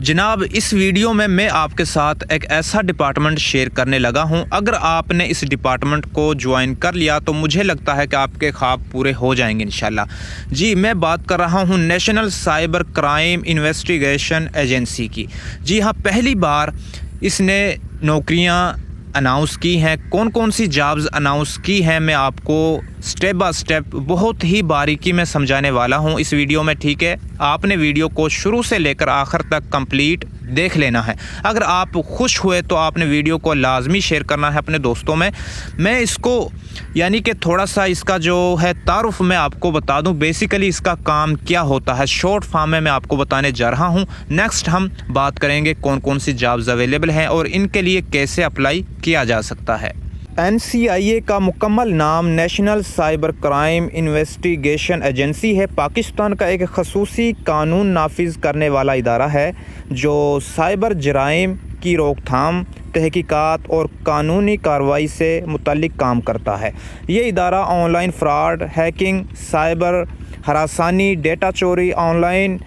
जनाब, इस वीडियो में मैं आपके साथ एक ऐसा डिपार्टमेंट शेयर करने लगा हूं। अगर आपने इस डिपार्टमेंट को ज्वाइन कर लिया तो मुझे लगता है कि आपके ख्वाब पूरे हो जाएंगे इंशाल्लाह। जी, मैं बात कर रहा हूं national cyber crime investigation agency की। जी हाँ, पहली बार इसने नौकरियां अनाउंस की हैं। कौन कौन सी जॉब्स अनाउंस की हैं मैं आपको स्टेप बाय स्टेप बहुत ही बारीकी में समझाने वाला हूं इस वीडियो में। ठीक है, आपने वीडियो को शुरू से लेकर आखिर तक कंप्लीट देख लेना है। अगर आप खुश हुए तो आपने वीडियो को लाजमी शेयर करना है अपने दोस्तों में। मैं इसको यानी कि थोड़ा सा इसका जो है तारुफ मैं आपको बता दूं, बेसिकली इसका काम क्या होता है शॉर्ट फॉर्म में मैं आपको बताने जा रहा हूं। नेक्स्ट हम बात करेंगे कौन कौन सी जॉब्स अवेलेबल हैं और इनके लिए कैसे अप्लाई किया जा सकता है। NCIA का मुकम्मल नाम national cyber crime investigation agency है। पाकिस्तान का एक खसूसी कानून नाफिज करने वाला इदारा है जो साइबर जराइम की रोकथाम, तहकीकात और कानूनी कार्रवाई से मुतल्लिक काम करता है। ये इदारा ऑनलाइन फ्रॉड, हैकिंग, साइबर हरासानी, डेटा चोरी, ऑनलाइन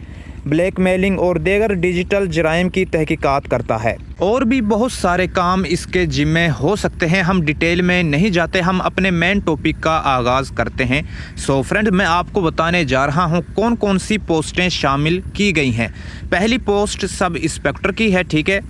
ब्लैकमेलिंग और दीगर डिजिटल जराइम की तहकीकात करता है। और भी बहुत सारे काम इसके जिम्मे हो सकते हैं। हम डिटेल में नहीं जाते, हम अपने मेन टॉपिक का आगाज़ करते हैं। सो फ्रेंड, मैं आपको बताने जा रहा हूं कौन कौन सी पोस्टें शामिल की गई हैं। पहली पोस्ट सब इंस्पेक्टर की है। ठीक है,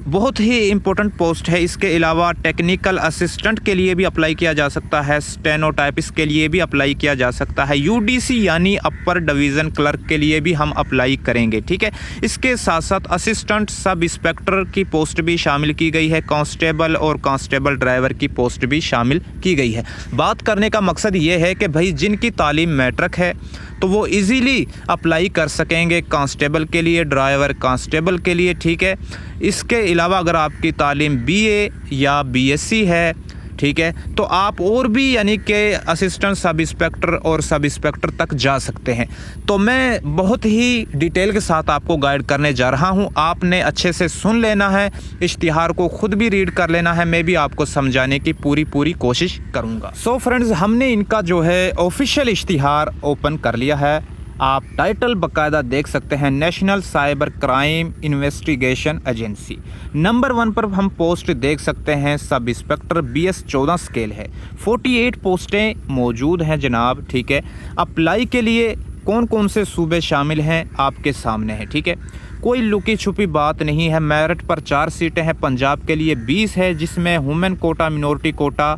बहुत ही इम्पोर्टेंट पोस्ट है। इसके अलावा टेक्निकल असिस्टेंट के लिए भी अप्लाई किया जा सकता है, स्टेनोटाइपिस्ट के लिए भी अप्लाई किया जा सकता है, UDC यानी अपर डिवीज़न क्लर्क के लिए भी हम अप्लाई करेंगे। ठीक है, इसके साथ साथ असिस्टेंट सब इंस्पेक्टर की पोस्ट भी शामिल की गई है, कांस्टेबल और कांस्टेबल ड्राइवर की पोस्ट भी शामिल की गई है। बात करने का मकसद ये है कि भाई जिनकी तालीम मैट्रिक है तो वो इजीली अप्लाई कर सकेंगे कांस्टेबल के लिए, ड्राइवर कांस्टेबल के लिए। ठीक है, इसके अलावा अगर आपकी तालीम BA या BSc है, ठीक है, तो आप और भी यानी कि असिस्टेंट सब इंस्पेक्टर और सब इंस्पेक्टर तक जा सकते हैं। तो मैं बहुत ही डिटेल के साथ आपको गाइड करने जा रहा हूं। आपने अच्छे से सुन लेना है, इश्तिहार को खुद भी रीड कर लेना है, मैं भी आपको समझाने की पूरी कोशिश करूंगा। सो फ्रेंड्स, हमने इनका जो है ऑफिशियल इश्तिहार ओपन कर लिया है। आप टाइटल बाकायदा देख सकते हैं, national cyber crime investigation agency. Number 1 पर हम पोस्ट देख सकते हैं, सब इंस्पेक्टर BS 14 स्केल है। 48 पोस्टें मौजूद हैं जनाब। ठीक है, अप्लाई के लिए कौन कौन से सूबे शामिल हैं आपके सामने है। ठीक है, कोई लुकी छुपी बात नहीं है। मेरिट पर 4 सीटें हैं। पंजाब के लिए 20 है, जिसमें वुमेन कोटा, मिनॉरिटी कोटा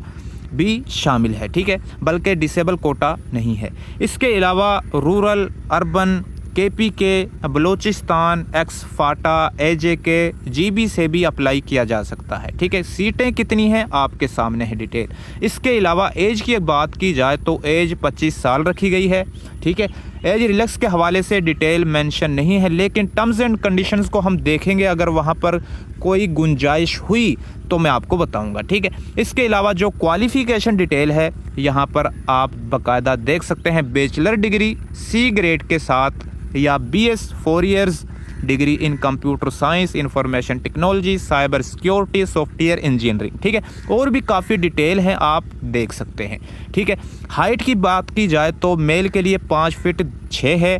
भी शामिल है। ठीक है, बल्कि डिसेबल कोटा नहीं है। इसके अलावा rural, urban, KPK, Balochistan, ex FATA, AJK, GB से भी अप्लाई किया जा सकता है। ठीक है, सीटें कितनी हैं आपके सामने है डिटेल। इसके अलावा एज की बात की जाए तो एज 25 साल रखी गई है। ठीक है, एज रिलैक्स के हवाले से डिटेल मेंशन नहीं है, लेकिन टर्म्स एंड कंडीशंस को हम देखेंगे, अगर वहाँ पर कोई गुंजाइश हुई तो मैं आपको बताऊंगा। ठीक है, इसके अलावा जो क्वालिफ़िकेशन डिटेल है यहाँ पर आप बाकायदा देख सकते हैं, बैचलर डिग्री C ग्रेड के साथ या BS 4 years degree in computer science, information technology, cyber security, software engineering. ठीक है, और भी काफ़ी डिटेल है, आप देख सकते हैं। ठीक है, हाइट की बात की जाए तो मेल के लिए 5 फीट 6 है,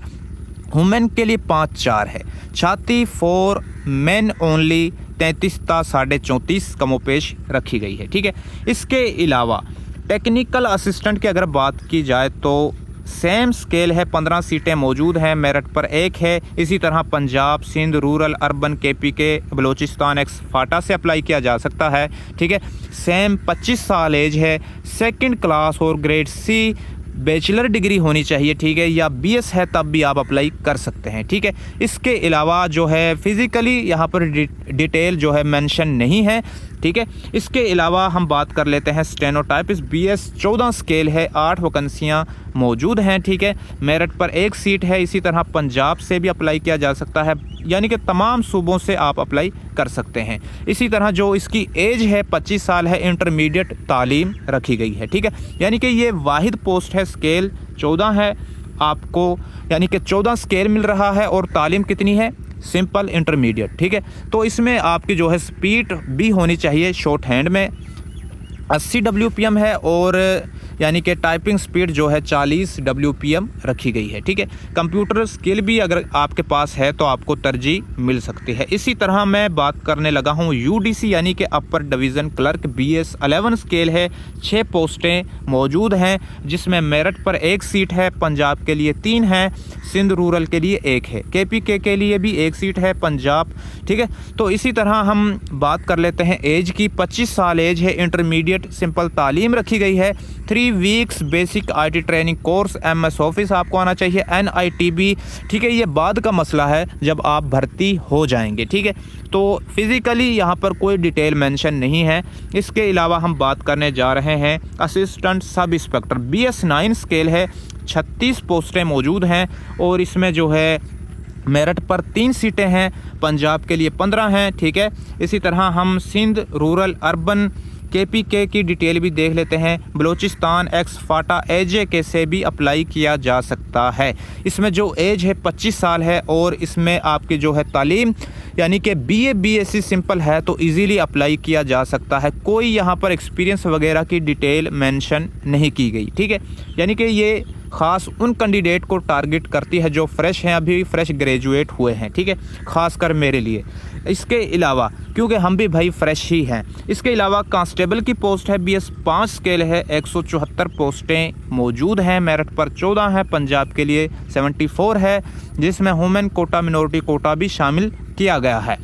वुमेन के लिए 5'4" है। छाती फॉर मेन ओनली 33.34 कमोपेश रखी गई है। ठीक है, इसके अलावा टेक्निकल असिस्टेंट की अगर बात की जाए तो सेम स्केल है, 15 सीटें मौजूद हैं, मेरिट पर 1 है। इसी तरह Punjab, Sindh, rural, urban, KPK, Balochistan, ex FATA से अप्लाई किया जा सकता है। ठीक है, सेम 25 साल एज है, सेकंड क्लास और ग्रेड C बैचलर डिग्री होनी चाहिए। ठीक है, या BS है तब भी आप अप्लाई कर सकते हैं। ठीक है, इसके अलावा जो है फिज़िकली यहाँ पर डिटेल जो है मेंशन नहीं है। ठीक है, इसके अलावा हम बात कर लेते हैं स्टेनोटाइपिस्ट BS 14 स्केल है, 8 वैकेंसियाँ मौजूद हैं। ठीक है, मेरिट पर 1 सीट है। इसी तरह पंजाब से भी अप्लाई किया जा सकता है, यानी कि तमाम सूबों से आप अप्लाई कर सकते हैं। इसी तरह जो इसकी एज है 25 साल है, इंटरमीडिएट तालीम रखी गई है। ठीक है, यानी कि ये वाहिद पोस्ट है, स्केल 14 है आपको, यानी कि 14 स्केल मिल रहा है और तालीम कितनी है, सिंपल इंटरमीडिएट। ठीक है, तो इसमें आपकी जो है स्पीड भी होनी चाहिए शॉर्ट हैंड में, 80 WPM है और यानी कि टाइपिंग स्पीड जो है 40 WPM रखी गई है। ठीक है, कंप्यूटर स्किल भी अगर आपके पास है तो आपको तरजीह मिल सकती है। इसी तरह मैं बात करने लगा हूँ UDC यानी कि अपर डिवीज़न क्लर्क BS 11 स्केल है। 6 पोस्टें मौजूद हैं जिसमें मेरिट पर 1 सीट है, पंजाब के लिए 3 है, सिंध रूरल के लिए 1 है, KPK के लिए भी 1 सीट है पंजाब। ठीक है, तो इसी तरह हम बात कर लेते हैं एज की। 25 साल एज है, इंटरमीडिएट सिंपल तालीम रखी गई है। 3 weeks basic IT training course, MS office आपको आना चाहिए, NITB। ठीक है, ये बाद का मसला है जब आप भर्ती हो जाएंगे। ठीक है, तो फिज़िकली यहाँ पर कोई डिटेल मेंशन नहीं है। इसके अलावा हम बात करने जा रहे हैं assistant sub inspector BS 9 scale है। 36 पोस्टें मौजूद हैं और इसमें जो है मेरिट पर 3 सीटें हैं, पंजाब के लिए 15 हैं। ठीक है, इसी तरह हम सिंध रूरल अर्बन KPK की डिटेल भी देख लेते हैं। बलूचिस्तान एक्स फाटा AJK से भी अप्लाई किया जा सकता है। इसमें जो एज है 25 साल है और इसमें आपकी जो है तालीम यानी कि BA BSc सिंपल है तो इजीली अप्लाई किया जा सकता है। कोई यहाँ पर एक्सपीरियंस वगैरह की डिटेल मेंशन नहीं की गई। ठीक है, यानी कि ये ख़ास उन कैंडिडेट को टारगेट करती है जो फ्रेश हैं, अभी फ्रेश ग्रेजुएट हुए हैं। ठीक है, ख़ासकर मेरे लिए। इसके अलावा क्योंकि हम भी भाई फ्रेश ही हैं। इसके अलावा कांस्टेबल की पोस्ट है, BS 5 स्केल है। 174 पोस्टें मौजूद हैं, मेरिट पर 14 है, पंजाब के लिए 74 है, जिसमें वुमेन कोटा मिनॉरिटी कोटा भी शामिल किया गया है।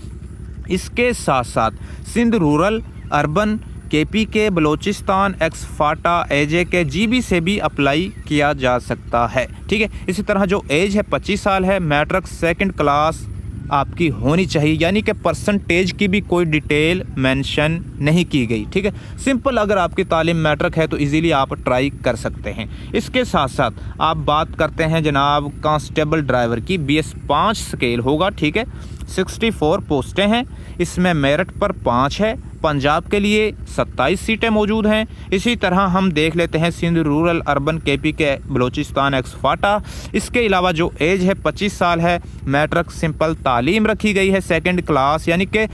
इसके साथ साथ Sindh rural urban KPK Balochistan ex FATA AJK GB से भी अप्लाई किया जा सकता है। ठीक है, इसी तरह जो एज है 25 साल है, मैट्रिक 2nd क्लास आपकी होनी चाहिए, यानी कि परसेंटेज की भी कोई डिटेल मेंशन नहीं की गई। ठीक है, सिंपल अगर आपकी तालीम मैट्रिक है तो इजीली आप ट्राई कर सकते हैं। इसके साथ साथ आप बात करते हैं जनाब कांस्टेबल ड्राइवर की, BS 5 स्केल होगा। ठीक है, 64 पोस्टें हैं, इसमें मेरिट पर 5 है, पंजाब के लिए 27 सीटें मौजूद हैं। इसी तरह हम देख लेते हैं Sindh rural urban KPK Balochistan ex FATA. इसके अलावा जो एज है 25 साल है, मैट्रिक सिंपल तालीम रखी गई है, 2nd क्लास, यानी कि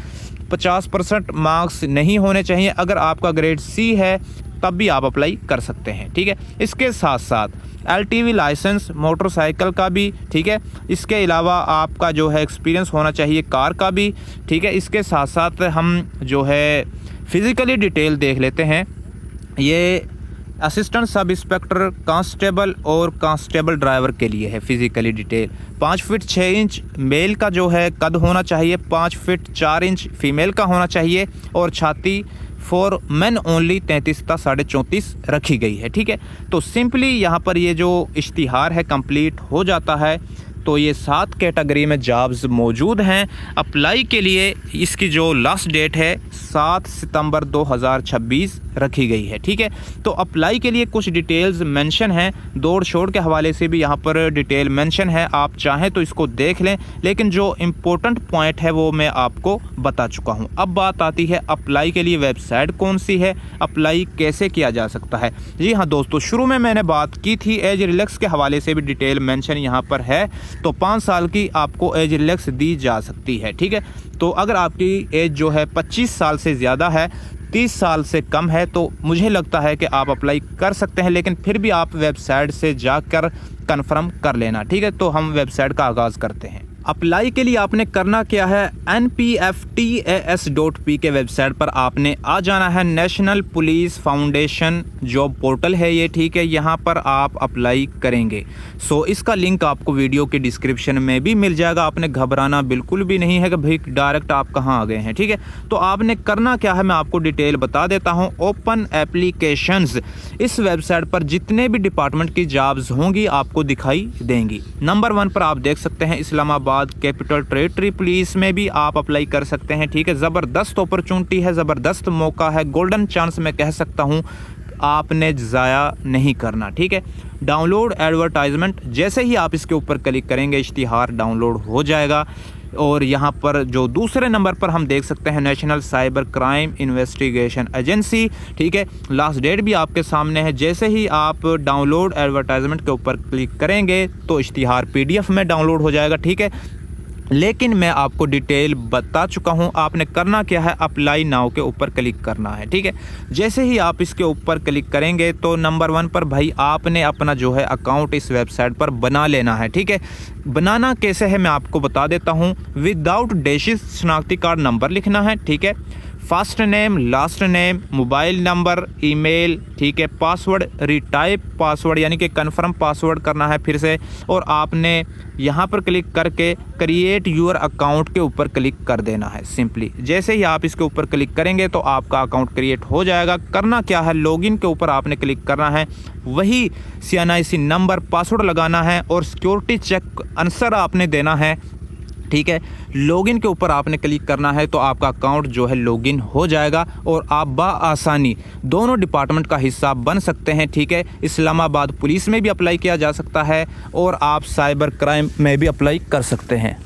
50% मार्क्स नहीं होने चाहिए। अगर आपका ग्रेड C है तब भी आप अप्लाई कर सकते हैं। ठीक है, इसके साथ साथ LTV लाइसेंस मोटरसाइकिल का भी। ठीक है, इसके अलावा आपका जो है एक्सपीरियंस होना चाहिए कार का भी। ठीक है, इसके साथ साथ हम जो है फिज़िकली डिटेल देख लेते हैं। ये असिस्टेंट सब इंस्पेक्टर कांस्टेबल और कांस्टेबल ड्राइवर के लिए है physically detail. 5 feet 6 inch male का जो है कद होना चाहिए, 5 फीट 4 इंच फीमेल का होना चाहिए और छाती फॉर मैन ओनली 33.34 रखी गई है। ठीक है, तो सिंपली यहाँ पर ये जो इश्तिहार है कंप्लीट हो जाता है। तो ये 7 कैटेगरी में जॉब्स मौजूद हैं। अप्लाई के लिए इसकी जो लास्ट डेट है 7 सितंबर 2026 रखी गई है। ठीक है, तो अप्लाई के लिए कुछ डिटेल्स मेंशन हैं, दौड़ शोड़ के हवाले से भी यहाँ पर डिटेल मेंशन है, आप चाहें तो इसको देख लें, लेकिन जो इम्पोर्टेंट पॉइंट है वो मैं आपको बता चुका हूँ। अब बात आती है अप्लाई के लिए वेबसाइट कौन सी है, अप्लाई कैसे किया जा सकता है। जी हाँ दोस्तों, शुरू में मैंने बात की थी एज रिलैक्स के हवाले से भी डिटेल मेंशन यहाँ पर है। तो 5 साल की आपको एज रिलैक्स दी जा सकती है। ठीक है, तो अगर आपकी एज जो है 25 साल से ज़्यादा है, 30 साल से कम है, तो मुझे लगता है कि आप अप्लाई कर सकते हैं, लेकिन फिर भी आप वेबसाइट से जाकर कंफर्म कर लेना। ठीक है, तो हम वेबसाइट का आगाज़ करते हैं। अप्लाई के लिए आपने करना क्या है, npftas.p के वेबसाइट पर आपने आ जाना है। National police foundation job portal है ये। ठीक है, यहाँ पर आप अप्लाई करेंगे। सो इसका लिंक आपको वीडियो के डिस्क्रिप्शन में भी मिल जाएगा। आपने घबराना बिल्कुल भी नहीं है कि भाई डायरेक्ट आप कहाँ आ गए हैं। ठीक है, तो आपने करना क्या है मैं आपको डिटेल बता देता हूँ। ओपन एप्लीकेशंस, इस वेबसाइट पर जितने भी डिपार्टमेंट की जॉब्स होंगी आपको दिखाई देंगी। नंबर 1 पर आप देख सकते हैं इस्लामाबाद कैपिटल टेरिटरी पुलिस में भी आप अप्लाई कर सकते हैं। ठीक है, ज़बरदस्त अपॉर्चुनिटी है, ज़बरदस्त मौका है, गोल्डन चांस मैं कह सकता हूँ, आपने ज़ाया नहीं करना। ठीक है, डाउनलोड एडवर्टाइजमेंट, जैसे ही आप इसके ऊपर क्लिक करेंगे इश्तिहार डाउनलोड हो जाएगा। और यहाँ पर जो दूसरे नंबर पर हम देख सकते हैं national cyber crime investigation agency. ठीक है, लास्ट डेट भी आपके सामने है। जैसे ही आप डाउनलोड एडवर्टाइजमेंट के ऊपर क्लिक करेंगे तो इश्तिहार PDF में डाउनलोड हो जाएगा। ठीक है, लेकिन मैं आपको डिटेल बता चुका हूं। आपने करना क्या है, अप्लाई नाउ के ऊपर क्लिक करना है, ठीक है। जैसे ही आप इसके ऊपर क्लिक करेंगे तो नंबर 1 पर भाई आपने अपना जो है अकाउंट इस वेबसाइट पर बना लेना है, ठीक है। बनाना कैसे है मैं आपको बता देता हूं। विदाउट डैशेस शनाख्ती कार्ड नंबर लिखना है, ठीक है। First name, last name, mobile number, email, ठीक है। पासवर्ड, रिटाइप पासवर्ड यानी कि कन्फर्म पासवर्ड करना है फिर से, और आपने यहाँ पर क्लिक करके क्रिएट यूर अकाउंट के ऊपर क्लिक कर देना है सिंपली। जैसे ही आप इसके ऊपर क्लिक करेंगे तो आपका अकाउंट क्रिएट हो जाएगा। करना क्या है, लॉगिन के ऊपर आपने क्लिक करना है, वही CNIC नंबर पासवर्ड लगाना है और सिक्योरिटी चेक आंसर आपने देना है, ठीक है। लॉगिन के ऊपर आपने क्लिक करना है तो आपका अकाउंट जो है लॉगिन हो जाएगा और आप बाआसानी दोनों डिपार्टमेंट का हिस्सा बन सकते हैं, ठीक है। इस्लामाबाद पुलिस में भी अप्लाई किया जा सकता है और आप साइबर क्राइम में भी अप्लाई कर सकते हैं।